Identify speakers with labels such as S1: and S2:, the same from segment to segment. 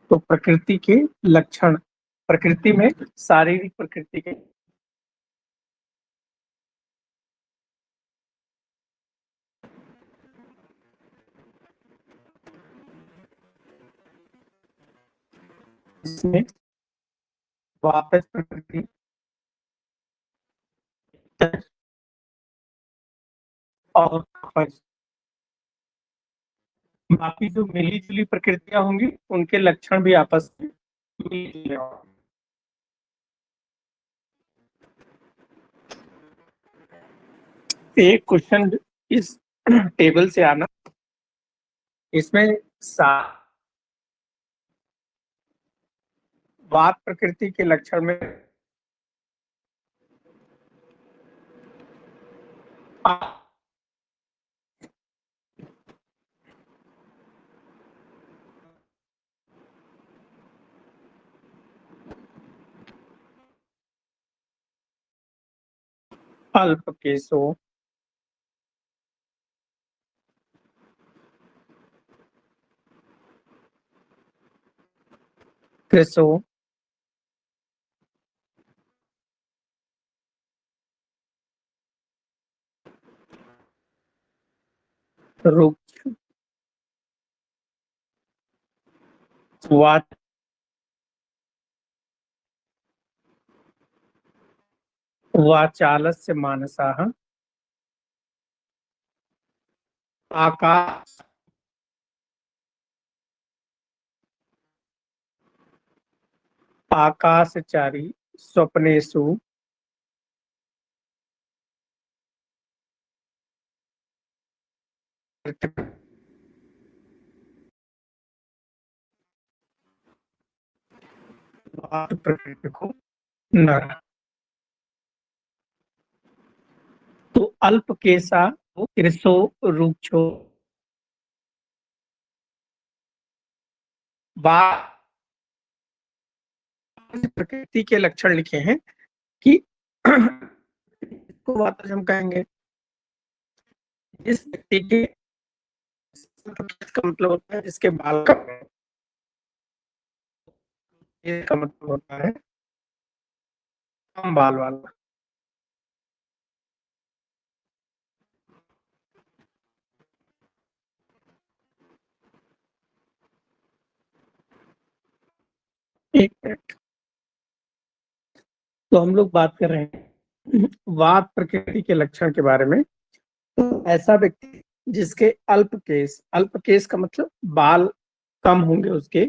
S1: तो प्रकृति के लक्षण, प्रकृति में शारीरिक प्रकृति के इसमें वापस प्रकृति और कवच, बाकी जो मिली-जुली प्रकृतियाँ होंगी, उनके लक्षण भी आपस में मिले-जुले होंगे। एक क्वेश्चन इस टेबल से आना, इसमें सा वात प्रकृति के लक्षण में अल्प केशों, कृशों, रुक्ष, वात वाचालस्य मानसाः, आकाश आकाशचारी स्वप्नेषु, वात प्रकृति को नर। तो अल्प केसा, कृशो, रुक्षो, वात प्रकृति के लक्षण लिखे हैं कि इसको वातज हम कहेंगे। जिस व्यक्ति के का मतलब होता है जिसके बाल कम है, इसका मतलब होता है कम बाल वाला। एक मिनट, तो हम लोग बात कर रहे हैं वात प्रकृति के लक्षण के बारे में। तो ऐसा व्यक्ति जिसके अल्प केस का मतलब बाल कम होंगे उसके,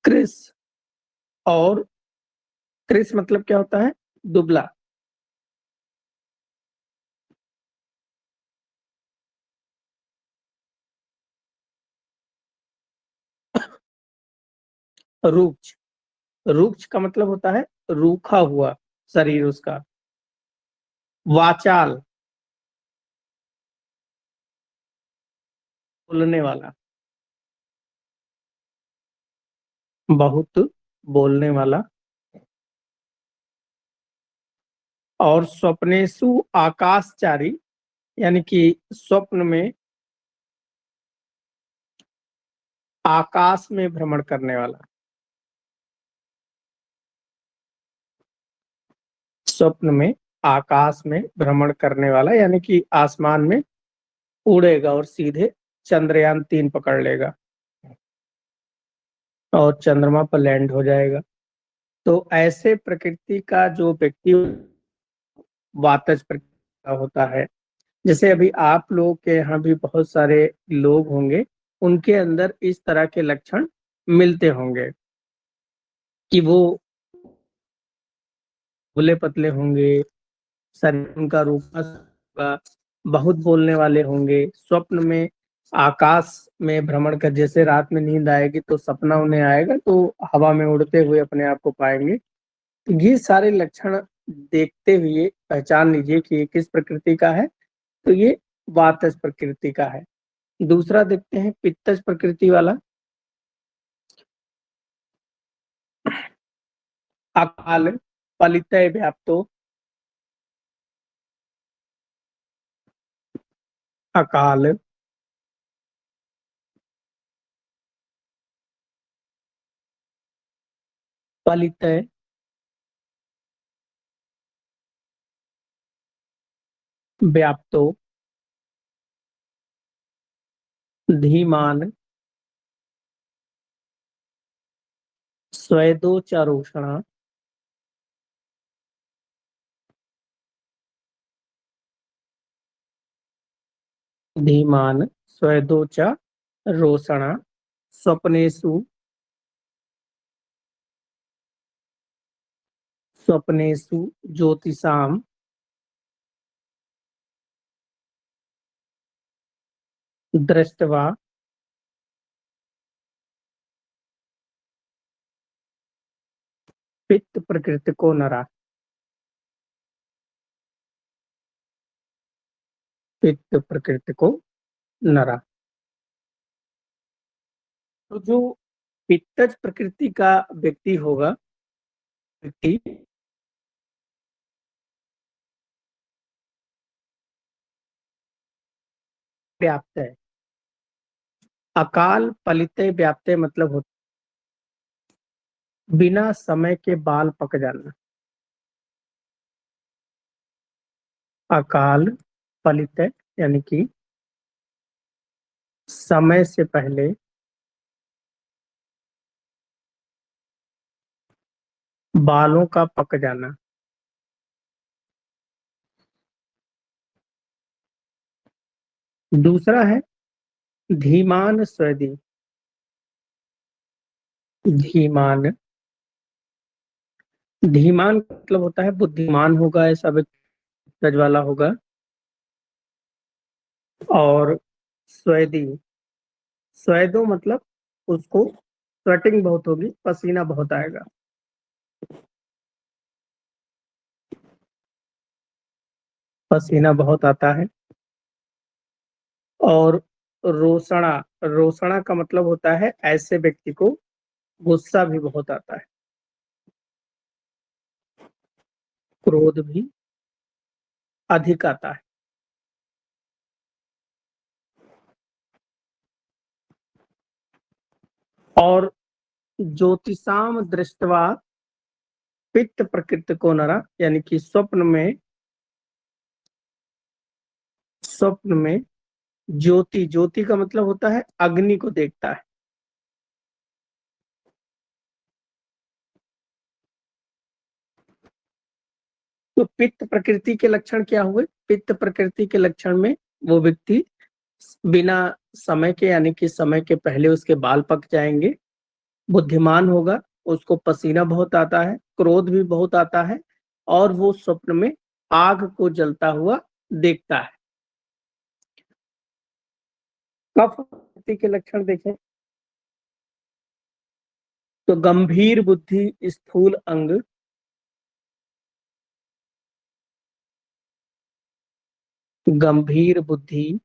S1: कृश, और कृश मतलब क्या होता है? दुबला। रुक्ष, रुक्ष का मतलब होता है रूखा हुआ शरीर उसका। वाचाल, बोलने वाला, बहुत बोलने वाला। और स्वप्नेषु आकाशचारी, यानी कि स्वप्न में आकाश में भ्रमण करने वाला। स्वप्न में आकाश में भ्रमण करने वाला, यानी कि आसमान में उड़ेगा और सीधे चंद्रयान 3 पकड़ लेगा और चंद्रमा पर लैंड हो जाएगा। तो ऐसे प्रकृति का जो व्यक्ति वातज प्रकृति का होता है, जैसे अभी आप लोग के यहाँ भी बहुत सारे लोग होंगे, उनके अंदर इस तरह के लक्षण मिलते होंगे कि वो दुबले पतले होंगे, शरीर उनका रूखा होगा, बहुत बोलने वाले होंगे, स्वप्न में आकाश में भ्रमण कर, जैसे रात में नींद आएगी तो सपना उन्हें आएगा तो हवा में उड़ते हुए अपने आप को पाएंगे। तो ये सारे लक्षण देखते हुए पहचान लीजिए कि ये किस प्रकृति का है। तो ये वातज प्रकृति का है। दूसरा देखते हैं पित्तज प्रकृति वाला, अकाल, पलितय व्याप्तो, अकाल, पलितय, व्याप्तो, धीमान, स्वेदोचारोषणा, धीमान, स्वेदोचारोषणा, स्वप्नेषु, स्वप्नेषु ज्योतिषाम, दृष्ट्वा, पित्त प्रकृति को नरा, पित्त प्रकृति को नरा। तो जो पित्तज प्रकृति का व्यक्ति होगा, व्यक्ति व्याप्त है। अकाल पलिते व्याप्ते मतलब होता बिना समय के बाल पक जाना। अकाल पलिते यानी कि समय से पहले बालों का पक जाना। दूसरा है धीमान स्वेदी। धीमान, धीमान मतलब होता है बुद्धिमान होगा, ऐसा व्यक्ति वाला होगा। और स्वेदी, स्वेदो मतलब उसको स्वेटिंग बहुत होगी, पसीना बहुत आएगा। पसीना बहुत आता है। और रोसड़ा, रोसड़ा का मतलब होता है ऐसे व्यक्ति को गुस्सा भी बहुत आता है, क्रोध भी अधिक आता है। और ज्योतिषाम दृष्टवा पित्त प्रकृति को नरा, यानी कि स्वप्न में ज्योति, ज्योति का मतलब होता है अग्नि को देखता है। तो पित्त प्रकृति के लक्षण क्या हुए? पित्त प्रकृति के लक्षण में वो व्यक्ति बिना समय के यानी कि समय के पहले उसके बाल पक जाएंगे, बुद्धिमान होगा, उसको पसीना बहुत आता है, क्रोध भी बहुत आता है, और वो स्वप्न में आग को जलता हुआ देखता है। कफ प्रकृति के लक्षण देखें तो गंभीर बुद्धि, स्थूल अंग, गंभीर बुद्धि,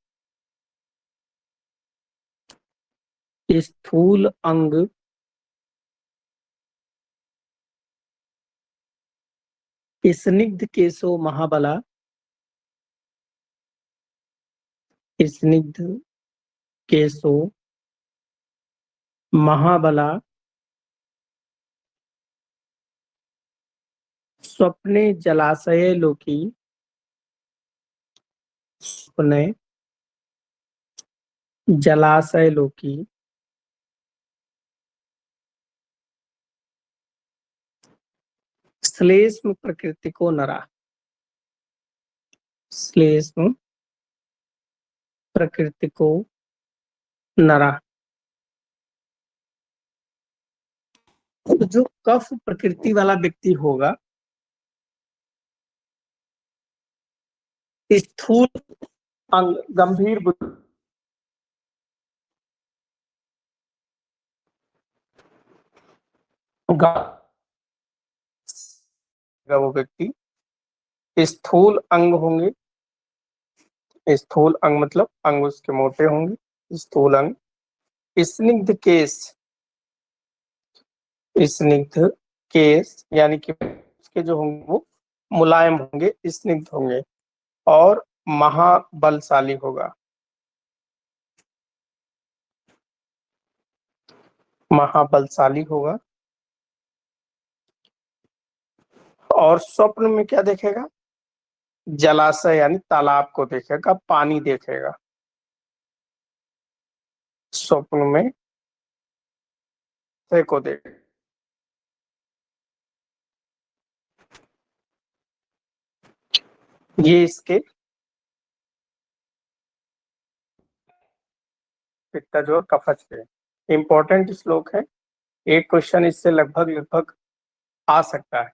S1: स्थूल अंग, स्निग्ध केशो महाबला, स्निग्ध केशो महाबला, स्वप्ने जलाशय लोकी, स्वप्ने जलाशय लोकी, श्लेष्म प्रकृति को नरा, श्लेष्म प्रकृति को नरा। तो जो कफ प्रकृति वाला व्यक्ति होगा, स्थूल अंग, गंभीर बुद्धि, वो व्यक्ति स्थूल अंग होंगे। स्थूल अंग मतलब अंग उसके मोटे होंगे, स्थूल अंग। स्निग्ध केस, स्निग्ध केस यानी कि उसके जो होंगे वो मुलायम होंगे, स्निग्ध होंगे। और महाबलशाली होगा, महाबलशाली होगा। और स्वप्न में क्या देखेगा? जलाशय यानी तालाब को देखेगा, पानी देखेगा। स्वप्न में को देखेगा। ये इसके पित्तज और कफज के इंपॉर्टेंट श्लोक है। एक क्वेश्चन इससे लगभग लगभग आ सकता है।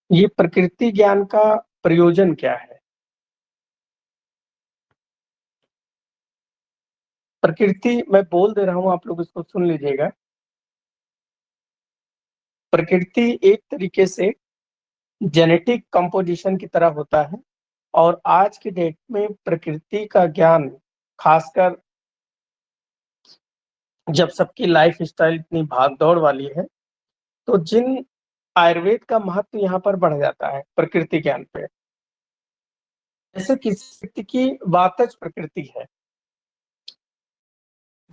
S1: ये प्रकृति ज्ञान का प्रयोजन क्या है? प्रकृति मैं बोल दे रहा हूं, आप लोग इसको सुन लीजिएगा। प्रकृति एक तरीके से जेनेटिक कंपोजिशन की तरह होता है, और आज की डेट में प्रकृति का ज्ञान, खासकर जब सबकी लाइफ स्टाइल इतनी भाग दौड़ वाली है, तो जिन आयुर्वेद का महत्व यहाँ पर बढ़ जाता है प्रकृति ज्ञान पे। जैसे किसी व्यक्ति की वातज प्रकृति है,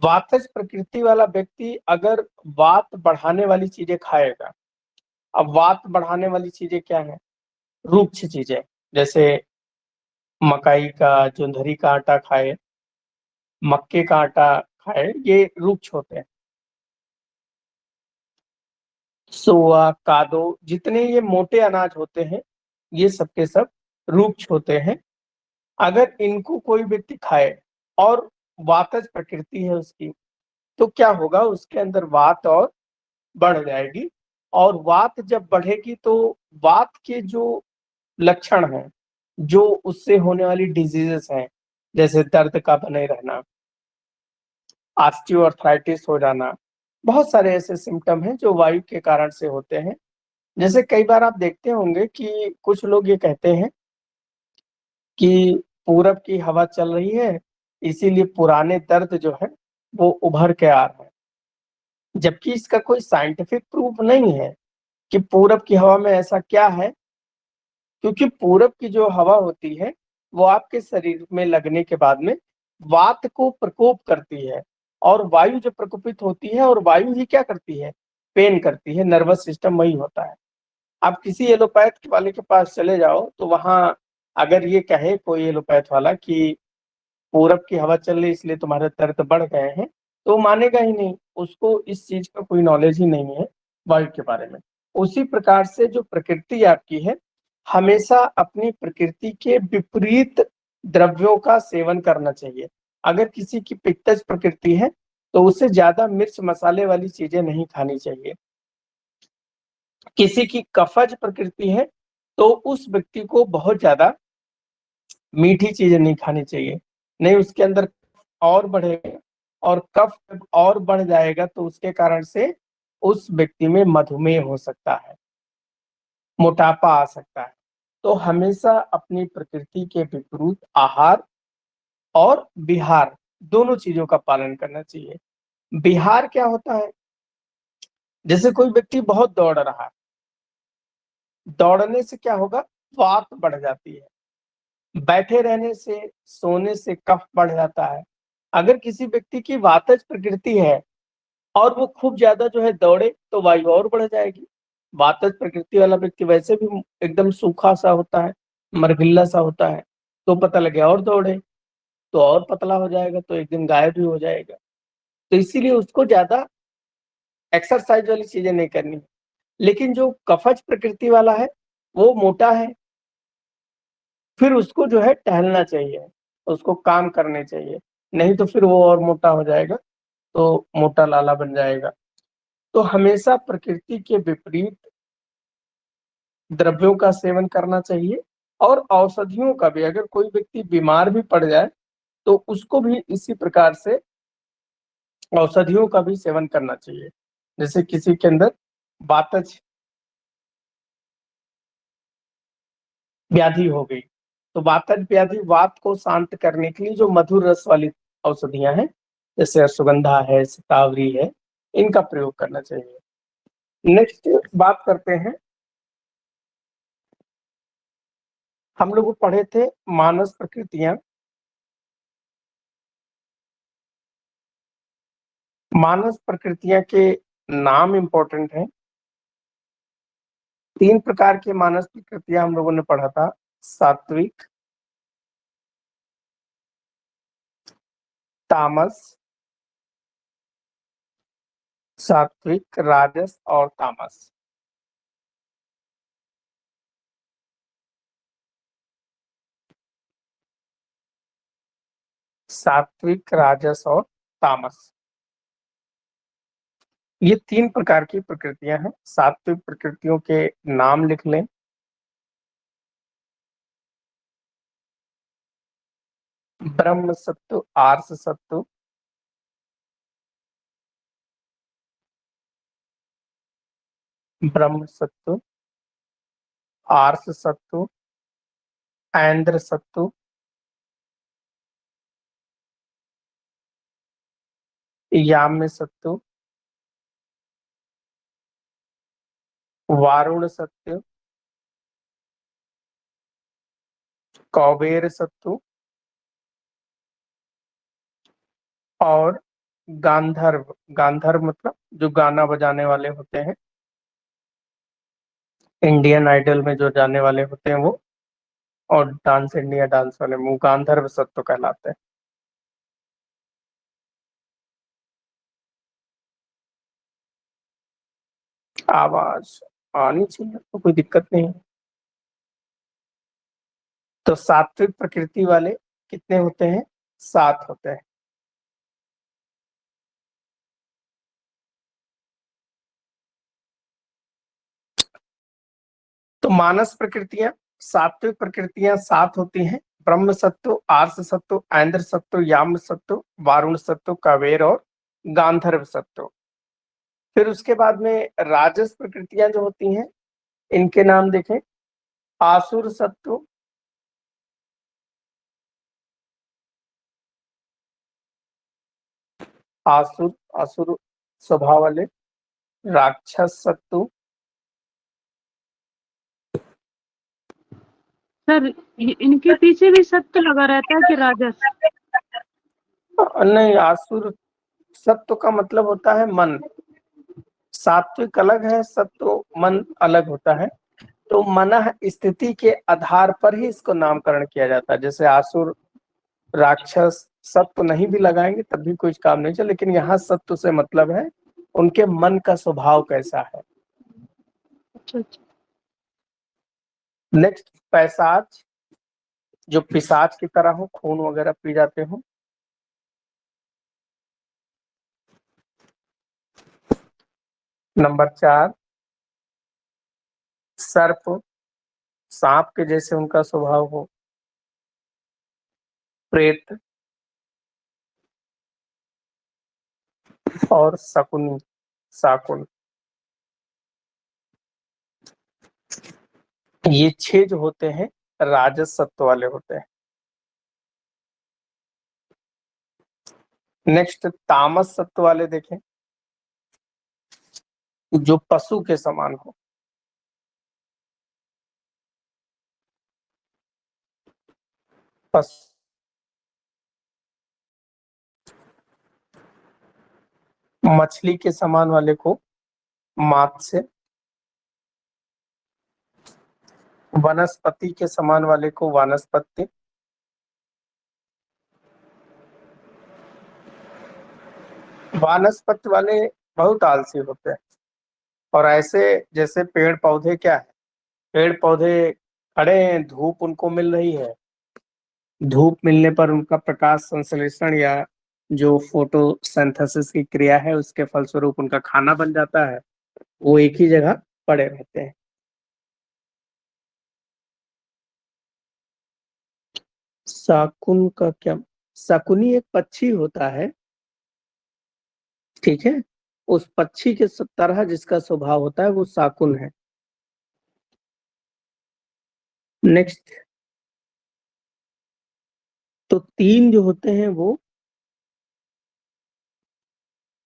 S1: वातज प्रकृति वाला व्यक्ति अगर वात बढ़ाने वाली चीजें खाएगा। अब वात बढ़ाने वाली चीजें क्या है? रूक्ष चीजें, जैसे मकाई का जोंधरी का आटा खाए, मक्के का आटा खाए, ये रूक्ष होते हैं। सोआ, कादो, जितने ये मोटे अनाज होते हैं, ये सब के सब रूक्ष होते हैं। अगर इनको कोई व्यक्ति खाए और वातज प्रकृति है उसकी, तो क्या होगा? उसके अंदर वात और बढ़ जाएगी, और वात जब बढ़ेगी तो वात के जो लक्षण हैं, जो उससे होने वाली डिजीजेस हैं, जैसे दर्द का बने रहना, ऑस्टियोआर्थराइटिस हो जाना, बहुत सारे ऐसे सिम्टम हैं जो वायु के कारण से होते हैं। जैसे कई बार आप देखते होंगे कि कुछ लोग ये कहते हैं कि पूरब की हवा चल रही है, इसीलिए पुराने दर्द जो है वो उभर के आ रहे हैं। जबकि इसका कोई साइंटिफिक प्रूफ नहीं है कि पूरब की हवा में ऐसा क्या है, क्योंकि पूरब की जो हवा होती है वो आपके शरीर में लगने के बाद में वात को प्रकोप करती है, और वायु जब प्रकोपित होती है, और वायु ही क्या करती है? पेन करती है। नर्वस सिस्टम वही होता है। आप किसी एलोपैथ वाले के पास चले जाओ, तो वहां अगर ये कहे कोई एलोपैथ वाला कि पूरब की हवा चल रही इसलिए तुम्हारे दर्द बढ़ गए हैं, तो मानेगा ही नहीं। उसको इस चीज का कोई नॉलेज ही नहीं है वायु के बारे में। उसी प्रकार से जो प्रकृति आपकी है, हमेशा अपनी प्रकृति के विपरीत द्रव्यों का सेवन करना चाहिए। अगर किसी की पित्तज प्रकृति है, तो उसे ज्यादा मिर्च मसाले वाली चीजें नहीं खानी चाहिए। किसी की कफज प्रकृति है, तो उस व्यक्ति को बहुत ज्यादा मीठी चीजें नहीं खानी चाहिए। नहीं, उसके अंदर और बढ़ेगा, और कफ जब और बढ़ जाएगा तो उसके कारण से उस व्यक्ति में मधुमेह हो सकता है, मोटापा आ सकता है। तो हमेशा अपनी प्रकृति के विपरीत आहार और विहार, दोनों चीजों का पालन करना चाहिए। विहार क्या होता है? जैसे कोई व्यक्ति बहुत दौड़ रहा है, दौड़ने से क्या होगा? वात बढ़ जाती है। बैठे रहने से, सोने से कफ बढ़ जाता है। अगर किसी व्यक्ति की वातज प्रकृति है और वो खूब ज्यादा जो है दौड़े, तो वायु और बढ़ जाएगी। वातज प्रकृति वाला व्यक्ति वैसे भी एकदम सूखा सा होता है, मरगिल्ला सा होता है, तो पता लगे और दौड़े तो और पतला हो जाएगा, तो एक दिन गायब भी हो जाएगा। तो इसीलिए उसको ज्यादा एक्सरसाइज वाली चीजें नहीं करनी। लेकिन जो कफज प्रकृति वाला है, वो मोटा है, फिर उसको जो है टहलना चाहिए, उसको काम करने चाहिए। नहीं तो फिर वो और मोटा हो जाएगा, तो मोटा लाला बन जाएगा। तो हमेशा प्रकृति के विपरीत द्रव्यों का सेवन करना चाहिए। और औषधियों का भी, अगर कोई व्यक्ति बीमार भी पड़ जाए, तो उसको भी इसी प्रकार से औषधियों का भी सेवन करना चाहिए। जैसे किसी के अंदर वातज व्याधि हो गई, तो वातज व्याधि, वात को शांत करने के लिए जो मधुर रस वाली औषधियां हैं, जैसे अश्वगंधा है, शतावरी है, इनका प्रयोग करना चाहिए। नेक्स्ट बात करते हैं, हम लोग पढ़े थे मानस प्रकृतियां। मानस प्रकृतियां के नाम इंपॉर्टेंट हैं। 3 प्रकार की मानस प्रकृतियां हम लोगों ने पढ़ा था। सात्विक, तामस, सात्विक, राजस और तामस। सात्विक, राजस और तामस, ये 3 प्रकार की प्रकृतियां हैं। सात्विक प्रकृतियों के नाम लिख लें। ब्रह्म सत्व, आर्ष सत्व, ब्रह्म सत्व, आर्ष सत्व, ऐंद्र सत्व, याम्य सत्व, वारुण सत्व, कौबेर सत्व और गांधर्व। गांधर्व मतलब जो गाना बजाने वाले होते हैं, इंडियन आइडल में जो जाने वाले होते हैं वो, और डांस इंडिया डांस वाले, वो गांधर्व सत्व कहलाते हैं। आवाज आनी चाहिए तो कोई दिक्कत नहीं है। तो सात्विक प्रकृति वाले कितने होते हैं? 7 होते हैं। तो मानस प्रकृतियां, सात्विक प्रकृतियां 7 होती हैं। ब्रह्म सत्व, आर्ष सत्व, ऐंद्र सत्व, याम सत्व, वारुण सत्व, कावेर और गांधर्व सत्व। फिर उसके बाद में राजस प्रकृतियां जो होती हैं, इनके नाम देखें। आसुर सत्व, आसुर आसुर स्वभाव वाले। राक्षस सत्व,
S2: सर इनके पीछे भी सत्य लगा रहता है कि राजस?
S1: नहीं, आसुर सत्व का मतलब होता है मन। सात्विक अलग है, सत्व मन अलग होता है। तो मन स्थिति के आधार पर ही इसको नामकरण किया जाता है। जैसे आसुर, राक्षस, सत्व नहीं भी लगाएंगे तब भी कुछ काम नहीं चले, लेकिन यहाँ सत्व से मतलब है उनके मन का स्वभाव कैसा है।
S2: अच्छा अच्छा।
S1: नेक्स्ट, पैसाच, जो पिशाच की तरह हो, खून वगैरह पी जाते हो। नंबर 4, सर्प, सांप के जैसे उनका स्वभाव हो। प्रेत और शकुनी, शाकुन। ये 6 जो होते हैं राजस सत्व वाले होते हैं। नेक्स्ट, तामस सत्व वाले देखें, जो पशु के समान हो। पशु, मछली के समान वाले को मात्स्य, वनस्पति के समान वाले को वानस्पत्य, वानस्पत्य वाले बहुत आलसी होते हैं। और ऐसे जैसे पेड़ पौधे क्या है, पेड़ पौधे खड़े हैं, धूप उनको मिल रही है, धूप मिलने पर उनका प्रकाश संश्लेषण या जो फोटोसिंथेसिस की क्रिया है उसके फलस्वरूप उनका खाना बन जाता है, वो एक ही जगह पड़े रहते हैं। शाकुन का क्या? शकुनी एक पक्षी होता है, ठीक है। उस पक्षी के तरह जिसका स्वभाव होता है वो शाकुन है। नेक्स्ट, तो 3 जो होते हैं वो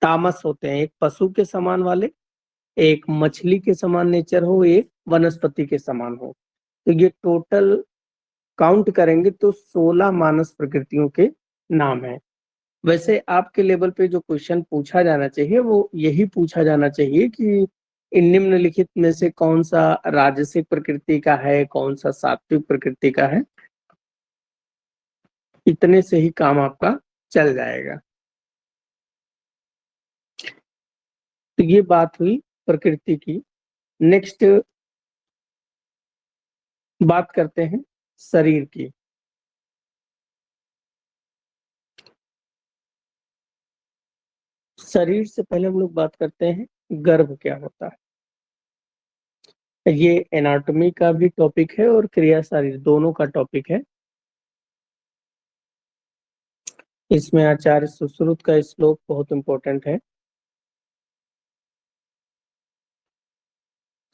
S1: तामस होते हैं। एक पशु के समान वाले, एक मछली के समान नेचर हो, एक वनस्पति के समान हो। तो ये टोटल काउंट करेंगे तो 16 मानस प्रकृतियों के नाम है। वैसे आपके लेवल पे जो क्वेश्चन पूछा जाना चाहिए वो यही पूछा जाना चाहिए कि इन निम्नलिखित में से कौन सा राजसिक प्रकृति का है, कौन सा सात्विक प्रकृति का है। इतने से ही काम आपका चल जाएगा। तो ये बात हुई प्रकृति की। नेक्स्ट बात करते हैं शरीर की। शरीर से पहले हम लोग बात करते हैं गर्भ क्या होता है। ये एनाटॉमी का भी टॉपिक है और क्रिया शरीर दोनों का टॉपिक है। इसमें आचार्य सुश्रुत का श्लोक बहुत इंपॉर्टेंट है।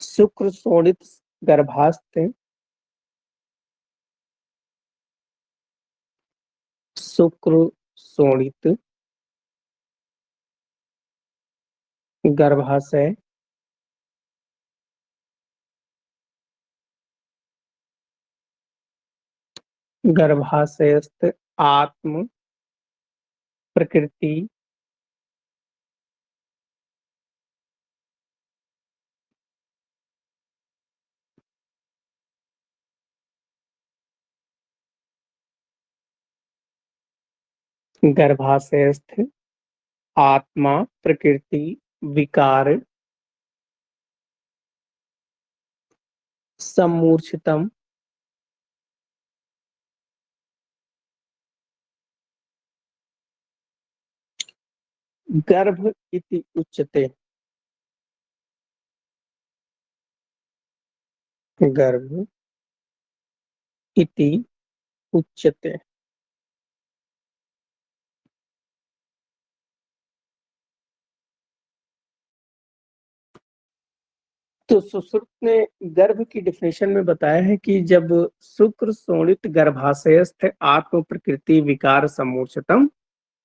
S1: शुक्र शोणित गर्भास्ते, शुक्र शोणित गर्भाशय गर्भाशयस्थ आत्म प्रकृति गर्भाशयस्थ आत्मा प्रकृति विकार सम्मूर्छितम गर्भ इति उच्यते। गर्भ इति उच्यते। तो सुश्रुत ने गर्भ की डेफिनेशन में बताया है कि जब शुक्र शोणित गर्भाशयस्थ आत्म प्रकृति विकार समूर्छितम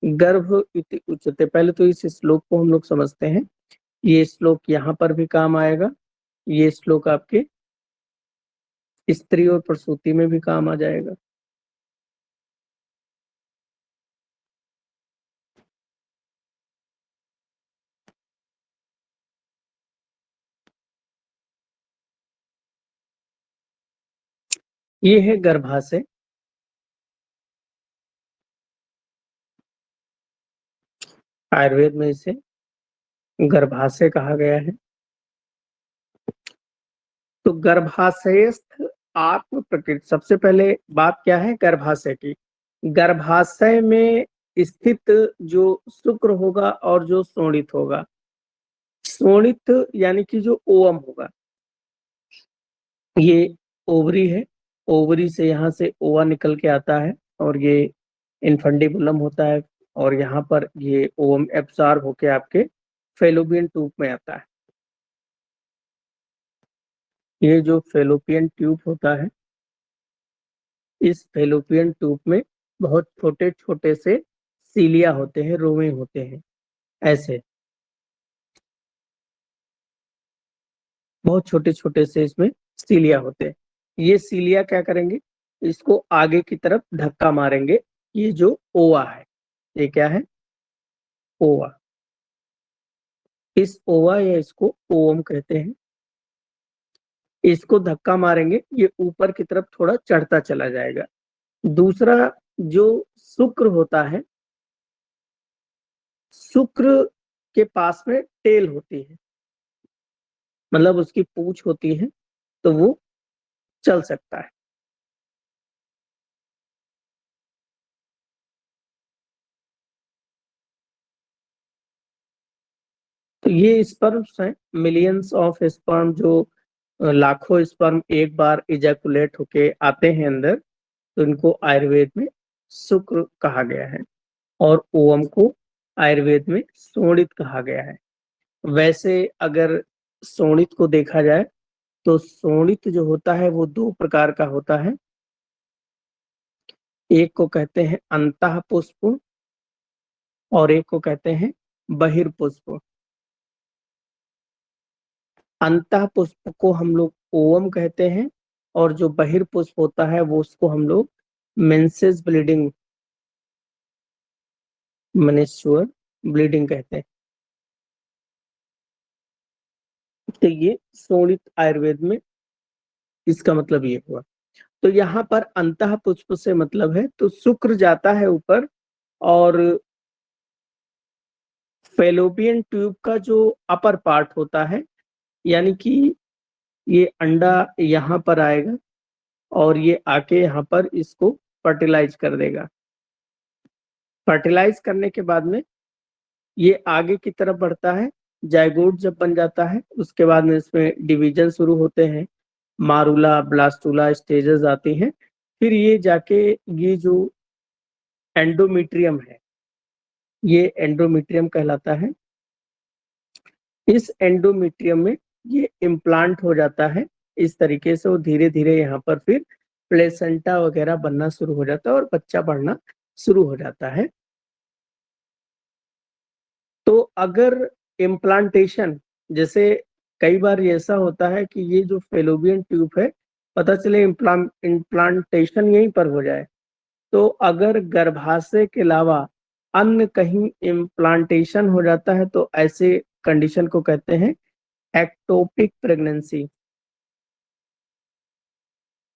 S1: गर्भ इति उच्यते। पहले तो इस श्लोक को हम लोग समझते हैं। ये श्लोक यहाँ पर भी काम आएगा। ये श्लोक आपके स्त्री और प्रसूति में भी काम आ जाएगा। ये है गर्भाशय। आयुर्वेद में इसे गर्भाशय कहा गया है। तो गर्भाशयस्थ आत्म प्रकृति, सबसे पहले बात क्या है गर्भाशय की। गर्भाशय में स्थित जो शुक्र होगा और जो शोणित होगा, शोणित यानी कि जो ओवम होगा, ये ओवरी है। ओवरी से यहाँ से ओवा निकल के आता है और ये इनफंडिबुलम होता है और यहाँ पर ये ओवम एब्सॉर्ब होके आपके फेलोपियन ट्यूब में आता है। ये जो फेलोपियन ट्यूब होता है, इस फेलोपियन ट्यूब में बहुत छोटे छोटे से सीलिया होते हैं, रोवे होते हैं। ऐसे बहुत छोटे छोटे से इसमें सीलिया होते हैं। ये सीलिया क्या करेंगे, इसको आगे की तरफ धक्का मारेंगे। ये जो ओवा है, ये क्या है ओवा। इस ओवा या इसको ओवम कहते हैं। इसको धक्का मारेंगे, ये ऊपर की तरफ थोड़ा चढ़ता चला जाएगा। दूसरा जो शुक्र होता है, शुक्र के पास में टेल होती है, मतलब उसकी पूंछ होती है, तो वो चल सकता है। तो ये स्पर्म्स हैं, मिलियंस ऑफ स्पर्म, जो लाखों स्पर्म एक बार इजैकुलेट होके आते हैं अंदर, तो इनको आयुर्वेद में शुक्र कहा गया है और ओवम को आयुर्वेद में शोणित कहा गया है। वैसे अगर शोणित को देखा जाए तो शोणित जो होता है वो दो प्रकार का होता है। एक को कहते हैं अंतः पुष्प और एक को कहते हैं बहिर्पुष्प। अंतः पुष्प को हम लोग ओवम कहते हैं और जो बहिर्पुष्प होता है वो उसको हम लोग मेंसेस ब्लीडिंग मेंस्ट्रुअल ब्लीडिंग कहते हैं। तो ये शोणित आयुर्वेद में इसका मतलब ये हुआ। तो यहाँ पर अंतः पुष्प से मतलब है तो शुक्र जाता है ऊपर और फैलोपियन ट्यूब का जो अपर पार्ट होता है, यानी कि ये अंडा यहाँ पर आएगा और ये आके यहाँ पर इसको फर्टिलाइज कर देगा। फर्टिलाइज करने के बाद में ये आगे की तरफ बढ़ता है। जाइगोट जब बन जाता है उसके बाद में इसमें डिवीजन शुरू होते हैं, मारूला ब्लास्टूला स्टेजेस आती हैं। फिर ये जाके ये जो एंडोमेट्रियम है, ये एंडोमेट्रियम कहलाता है। इस एंडोमेट्रियम में ये इम्प्लांट हो जाता है। इस तरीके से वो धीरे धीरे यहाँ पर फिर प्लेसेंटा वगैरह बनना शुरू हो जाता है और बच्चा बढ़ना शुरू हो जाता है। तो अगर इम्प्लांटेशन, जैसे कई बार ये ऐसा होता है कि ये जो फेलोपियन ट्यूब है, पता चले इम्प्लांटेशन यहीं पर हो जाए, तो अगर गर्भाशय के अलावा अन्य कहीं इम्प्लांटेशन हो जाता है तो ऐसे कंडीशन को कहते हैं एक्टोपिक प्रेगनेंसी।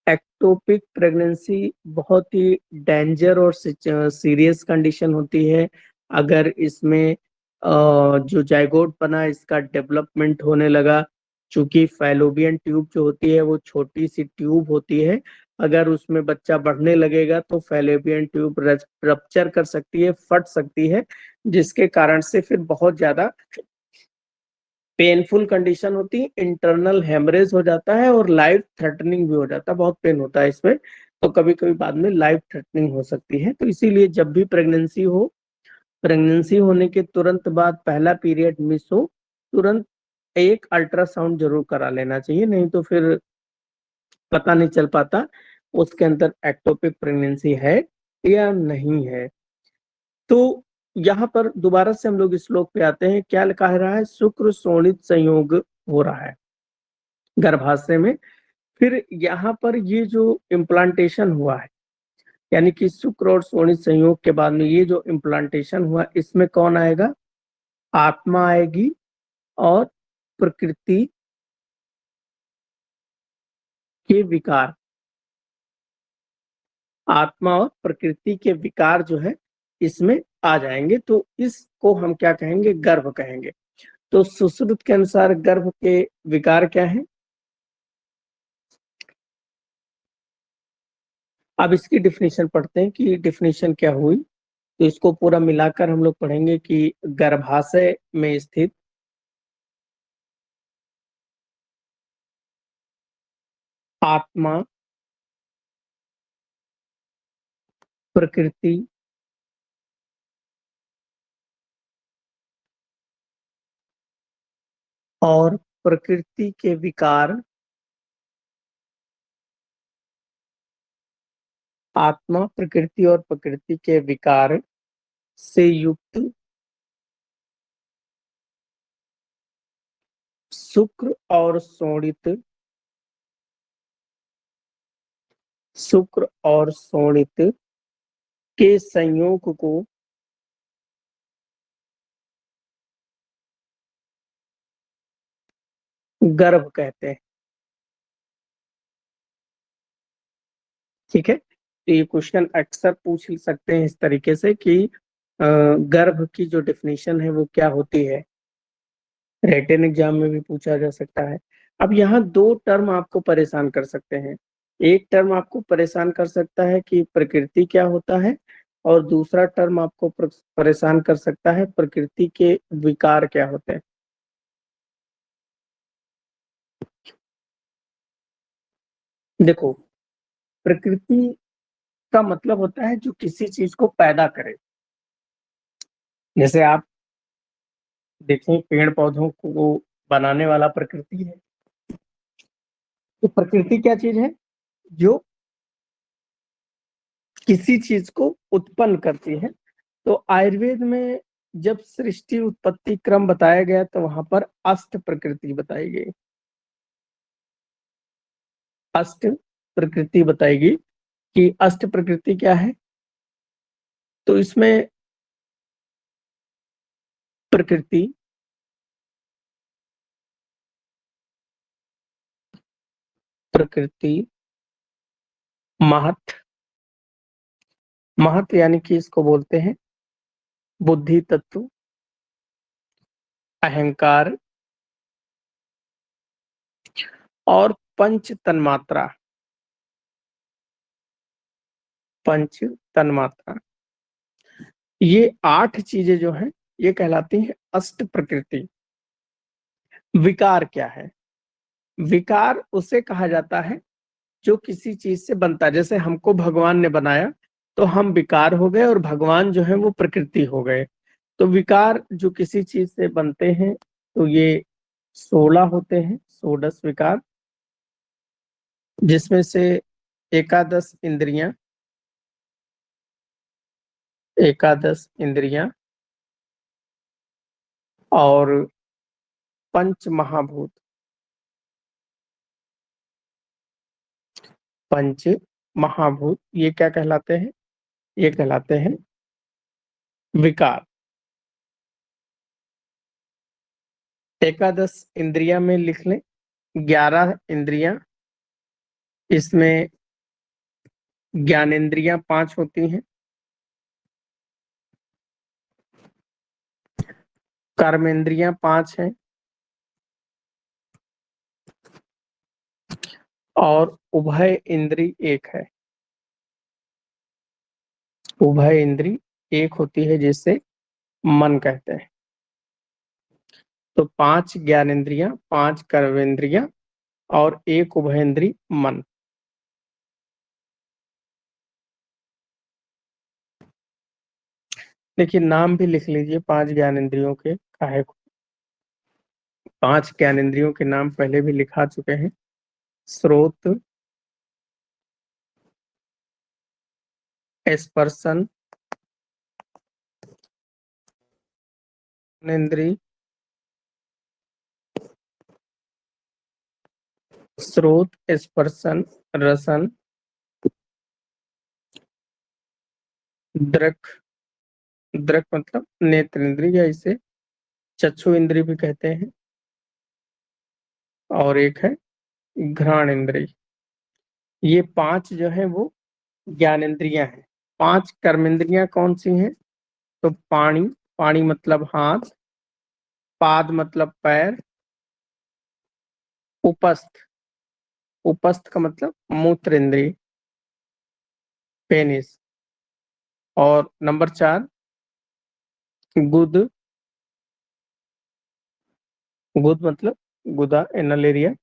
S1: एक्टोपिक प्रेगनेंसी बहुत ही डेंजर और सीरियस कंडीशन होती है। अगर इसमें जो जाइगोट बना इसका डेवलपमेंट होने लगा, चूंकि फैलोपियन ट्यूब जो होती है वो छोटी सी ट्यूब होती है, अगर उसमें बच्चा बढ़ने लगेगा तो फैलोपियन ट्यूब रप्चर कर सकती है, फट सकती है, जिसके कारण से फिर बहुत ज्यादा पेनफुल कंडीशन होती है, इंटरनल हेमरेज हो जाता है और लाइफ थ्रेटनिंग भी हो जाता है, बहुत पेन होता है इसमें। तो कभी कभी बाद में लाइफ थ्रेटनिंग हो सकती है। तो इसीलिए जब भी प्रेगनेंसी हो, प्रेगनेंसी होने के तुरंत बाद पहला पीरियड मिस हो, तुरंत एक अल्ट्रासाउंड जरूर करा लेना चाहिए, नहीं तो फिर पता नहीं चल पाता उसके अंदर एक्टोपिक प्रेगनेंसी है या नहीं है। तो यहाँ पर दोबारा से हम लोग इस श्लोक पे आते हैं, क्या कह रहा है, शुक्र शोणित संयोग हो रहा है गर्भाशय में। फिर यहाँ पर ये जो इम्प्लांटेशन हुआ है, यानी कि शुक्र और शोणित संयोग के बाद में ये जो इम्प्लांटेशन हुआ, इसमें कौन आएगा, आत्मा आएगी और प्रकृति के विकार। आत्मा और प्रकृति के विकार जो है इसमें आ जाएंगे, तो इसको हम क्या कहेंगे, गर्भ कहेंगे। तो सुश्रुत के अनुसार गर्भ के विकार क्या है। अब इसकी डिफिनेशन पढ़ते हैं कि डिफिनेशन क्या हुई। तो इसको पूरा मिलाकर हम लोग पढ़ेंगे कि गर्भाशय में स्थित आत्मा, प्रकृति, और प्रकृति के विकार, आत्मा प्रकृति और प्रकृति के विकार से युक्त शुक्र और शोणित, शुक्र और शोणित के संयोग को गर्भ कहते हैं। ठीक है, तो ये क्वेश्चन अक्सर पूछ सकते हैं इस तरीके से कि गर्भ की जो डेफिनेशन है वो क्या होती है, रिटन एग्जाम में भी पूछा जा सकता है। अब यहाँ दो टर्म आपको परेशान कर सकते हैं। एक टर्म आपको परेशान कर सकता है कि प्रकृति क्या होता है, और दूसरा टर्म आपको परेशान कर सकता है प्रकृति के विकार क्या होते हैं। देखो, प्रकृति का मतलब होता है जो किसी चीज को पैदा करे। जैसे आप देखें, पेड़ पौधों को बनाने वाला प्रकृति है। तो प्रकृति क्या चीज है, जो किसी चीज को उत्पन्न करती है। तो आयुर्वेद में जब सृष्टि उत्पत्ति क्रम बताया गया तो वहां पर अष्ट प्रकृति बताई गई। अष्ट प्रकृति बताएगी कि अष्ट प्रकृति क्या है। तो इसमें प्रकृति, प्रकृति, महत, महत यानी कि इसको बोलते हैं बुद्धि तत्व, अहंकार और पंच तन्मात्रा, पंच तन्मात्रा। ये 8 चीजें जो हैं ये कहलाती हैं अष्ट प्रकृति। विकार क्या है? विकार उसे कहा जाता है जो किसी चीज से बनता है। जैसे हमको भगवान ने बनाया तो हम विकार हो गए और भगवान जो है वो प्रकृति हो गए। तो विकार जो किसी चीज से बनते हैं तो ये 16 होते हैं, 16 विकार, जिसमें से एकादश इंद्रियां, एकादश इंद्रियां और पंच महाभूत, पंच महाभूत ये क्या कहलाते हैं? ये कहलाते हैं विकार। एकादश इंद्रियां में लिख लें 11 इंद्रियां, इसमें ज्ञानेंद्रियां 5 होती हैं, कर्मेंद्रियां 5 हैं और उभय इंद्री 1 है। उभय इंद्री 1 होती है जिसे मन कहते हैं। तो 5 ज्ञानेंद्रियां, 5 कर्मेंद्रियां और 1 उभयेंद्री मन। देखिए नाम भी लिख लीजिए 5 ज्ञानेंद्रियों के काहे को। 5 ज्ञानेंद्रियों के नाम पहले भी लिखा चुके हैं। श्रोत, स्पर्शन इंद्री, स्रोत, स्पर्शन, रसन, दृक, दृक मतलब नेत्र इंद्री या इसे चक्षु इंद्री भी कहते हैं, और एक है घ्राण इंद्री। ये 5 जो है वो ज्ञानेंद्रियां हैं। 5 कर्मेंद्रियां कौन सी हैं? तो पाणी, पाणी मतलब हाथ, पाद मतलब पैर, उपस्थ, उपस्थ का मतलब मूत्र इंद्री, पेनिस, और नंबर 4 गुद, गुद मतलब गुदा, एनल एरिया,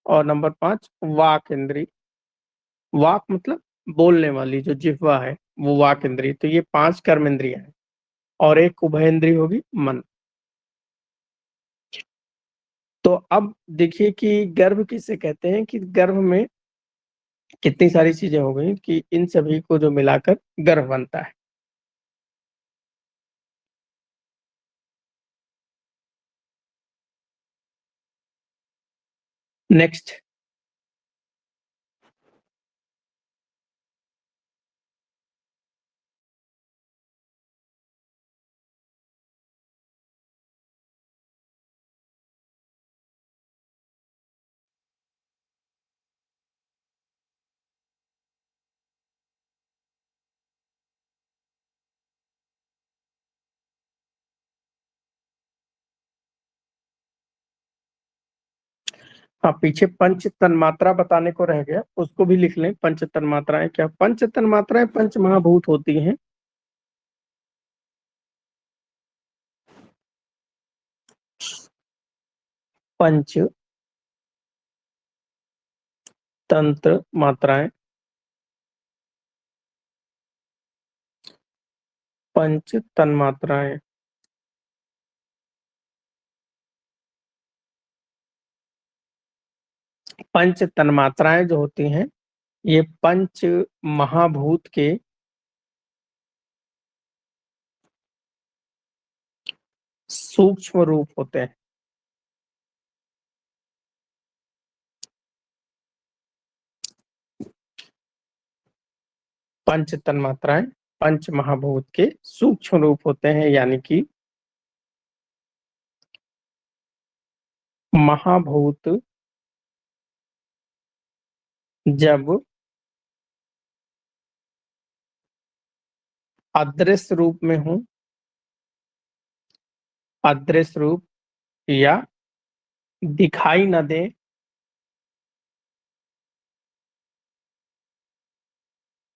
S1: और नंबर 5 वाक इंद्री। वाक मतलब बोलने वाली जो जिह्वा है वो वाक इंद्री। तो ये 5 कर्म इंद्रियां हैं और एक उभय इंद्री होगी मन। तो अब देखिए कि गर्भ किसे कहते हैं, कि गर्भ में कितनी सारी चीजें हो गई कि इन सभी को जो मिलाकर गर्भ बनता है। नेक्स्ट, हाँ पीछे पंच तन्मात्रा बताने को रह गया, उसको भी लिख लें। पंच तन्मात्राएं क्या? पंच तन्मात्राएं पंच महाभूत होती हैं। पंच तंत्र मात्राएं, पंच तन्मात्राएं। पंच तन्मात्राएं जो होती हैं ये पंच महाभूत के सूक्ष्म रूप होते हैं। पंच तन्मात्राएं पंच महाभूत के सूक्ष्म रूप होते हैं, यानी कि महाभूत जब अदृश्य रूप में हूं, अदृश्य रूप या दिखाई न दे,